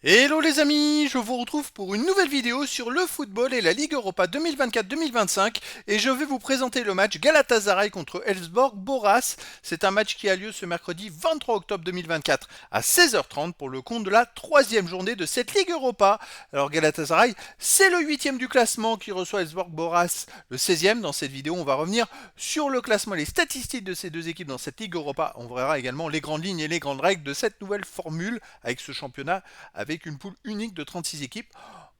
Hello les amis, je vous retrouve pour une nouvelle vidéo sur le football et la Ligue Europa 2024-2025 et je vais vous présenter le match Galatasaray contre Elfsborg Boras. C'est un match qui a lieu ce mercredi 23 octobre 2024 à 16h30 pour le compte de la troisième journée de cette Ligue Europa. Alors Galatasaray, c'est le huitième du classement qui reçoit Elfsborg Boras le 16e. Dans cette vidéo, on va revenir sur le classement et les statistiques de ces deux équipes dans cette Ligue Europa. On verra également les grandes lignes et les grandes règles de cette nouvelle formule avec ce championnat avec une poule unique de 36 équipes.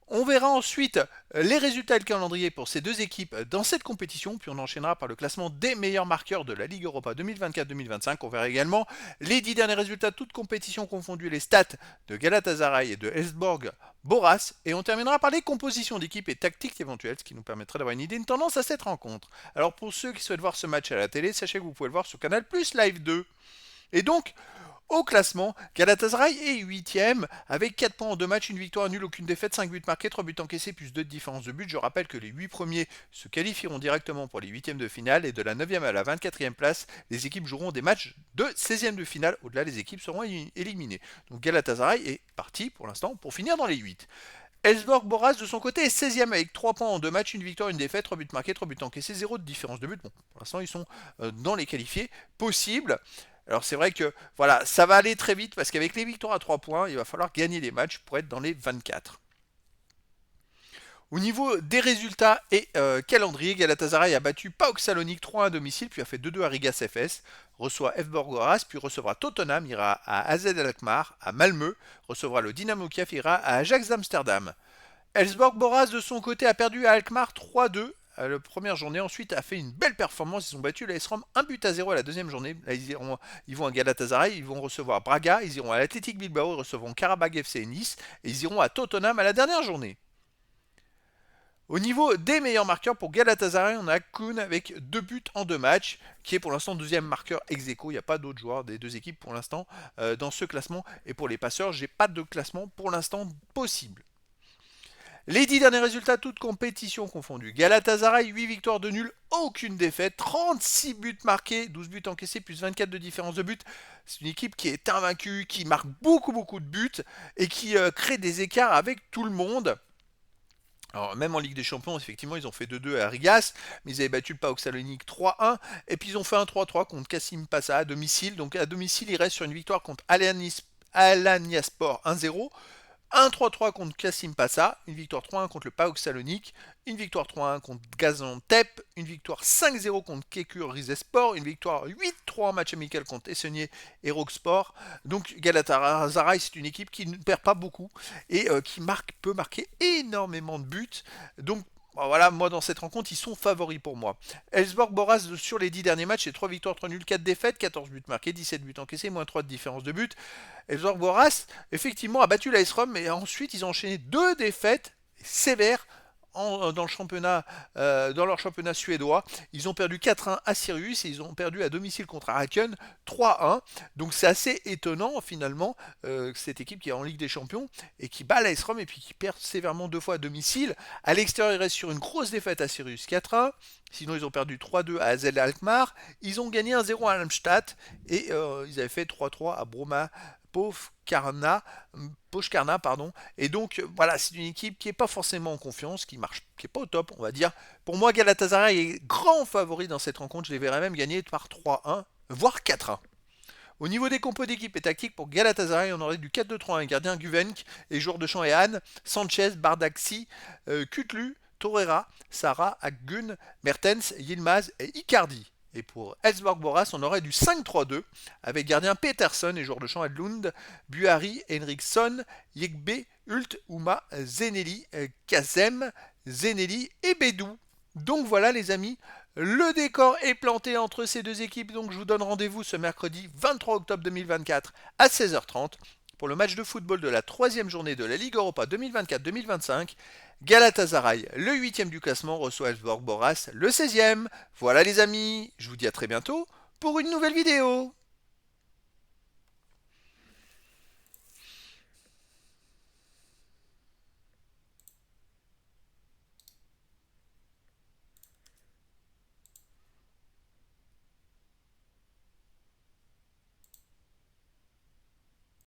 On verra ensuite les résultats et le calendrier pour ces deux équipes dans cette compétition, puis on enchaînera par le classement des meilleurs marqueurs de la Ligue Europa 2024-2025. On verra également les 10 derniers résultats, toutes compétitions confondues, les stats de Galatasaray et de Elfsborg Boras, et on terminera par les compositions d'équipes et tactiques éventuelles, ce qui nous permettra d'avoir une idée, une tendance à cette rencontre. Alors pour ceux qui souhaitent voir ce match à la télé, sachez que vous pouvez le voir sur Canal Plus Live 2. Et donc, au classement, Galatasaray est 8ème avec 4 points en 2 matchs, une victoire nulle, aucune défaite, 5 buts marqués, 3 buts encaissés, plus 2 de différence de but. Je rappelle que les 8 premiers se qualifieront directement pour les 8e de finale et de la 9e à la 24e place, les équipes joueront des matchs de 16e de finale. Au-delà, les équipes seront éliminées. Donc Galatasaray est parti pour l'instant pour finir dans les 8. Elfsborg Boras de son côté est 16ème avec 3 points en 2 matchs, une victoire, une défaite, 3 buts marqués, 3 buts encaissés, 0 de différence de but. Bon, pour l'instant, ils sont dans les qualifiés possibles. Alors c'est vrai que voilà, ça va aller très vite parce qu'avec les victoires à 3 points, il va falloir gagner des matchs pour être dans les 24. Au niveau des résultats et calendrier, Galatasaray a battu PAOK Salonique 3-1 à domicile, puis a fait 2-2 à Rigas FS, reçoit Elfsborg Boras, puis recevra Tottenham, ira à AZ Alkmaar, à Malmö, recevra le Dynamo Kiev, ira à Ajax d'Amsterdam. Elfsborg Boras de son côté a perdu à Alkmaar 3-2 à la première journée. Ensuite a fait une belle performance. Ils ont battu l'AS Rome 1 but à 0 à la deuxième journée. Là, ils vont à Galatasaray, ils vont recevoir Braga, ils iront à l'Athletic Bilbao, ils recevront Karabag FC et Nice, et ils iront à Tottenham à la dernière journée. Au niveau des meilleurs marqueurs pour Galatasaray, on a Kun avec 2 buts en 2 matchs, qui est pour l'instant deuxième marqueur ex aequo. Il n'y a pas d'autres joueurs des deux équipes pour l'instant dans ce classement. Et pour les passeurs, j'ai pas de classement pour l'instant possible. Les 10 derniers résultats, toutes compétitions confondues. Galatasaray, 8 victoires de nul, aucune défaite, 36 buts marqués, 12 buts encaissés, plus 24 de différence de but. C'est une équipe qui est invaincue, qui marque beaucoup de buts et qui crée des écarts avec tout le monde. Alors, même en Ligue des Champions, effectivement, ils ont fait 2-2 à Rigas, mais ils avaient battu le PAOK Salonique 3-1, et puis ils ont fait un 3-3 contre Kassim Passa à domicile. Donc à domicile, ils restent sur une victoire contre Alanyaspor 1-0. Un 3-3 contre Kassim Passa, une victoire 3-1 contre le PAOK Salonique, une victoire 3-1 contre Gaziantep, une victoire 5-0 contre Kekur Rizespor, une victoire 8-3 en match amical contre Essonnier et Rocksport. Donc Galatasaray, c'est une équipe qui ne perd pas beaucoup et qui peut marquer énormément de buts. Donc voilà, moi dans cette rencontre, ils sont favoris pour moi. Elfsborg Boras sur les 10 derniers matchs, c'est 3 victoires, 3 nuls, 4 défaites, 14 buts marqués, 17 buts encaissés, moins 3 de différence de but. Elfsborg Boras, effectivement, a battu l'AS Rome, mais ensuite ils ont enchaîné 2 défaites sévères dans, le championnat, dans leur championnat suédois. Ils ont perdu 4-1 à Sirius et ils ont perdu à domicile contre Araken 3-1. Donc c'est assez étonnant finalement cette équipe qui est en Ligue des Champions et qui bat l'AS Rome et puis qui perd sévèrement 2 fois à domicile. À l'extérieur, ils restent sur une grosse défaite à Sirius 4-1. Sinon, ils ont perdu 3-2 à Azel Alkmaar. Ils ont gagné 1-0 à Almstadt et ils avaient fait 3-3 à Broma Pochkarna, pardon. Et donc voilà, c'est une équipe qui est pas forcément en confiance, qui marche, qui est pas au top, on va dire. Pour moi, Galatasaray est grand favori dans cette rencontre. Je les verrais même gagner par 3-1, voire 4-1. Au niveau des compos d'équipe et tactiques pour Galatasaray, on aurait du 4-2-3-1, gardien Guvenk, et joueurs de champ et Anne, Sanchez, Bardaxi, Kutlu, Torreira, Sarah, Akgun, Mertens, Yilmaz et Icardi. Et pour Elfsborg Boras, on aurait du 5-3-2 avec gardien Peterson et joueurs de champ Edlund, Buhari, Henriksson, Yekbe, Hult, Uma, Zeneli, Kazem, Zeneli et Bedou. Donc voilà les amis, le décor est planté entre ces deux équipes, donc je vous donne rendez-vous ce mercredi 23 octobre 2024 à 16h30 pour le match de football de la troisième journée de la Ligue Europa 2024-2025. Galatasaray, le 8e du classement, reçoit Elfsborg Boras, le 16e. Voilà les amis, je vous dis à très bientôt pour une nouvelle vidéo.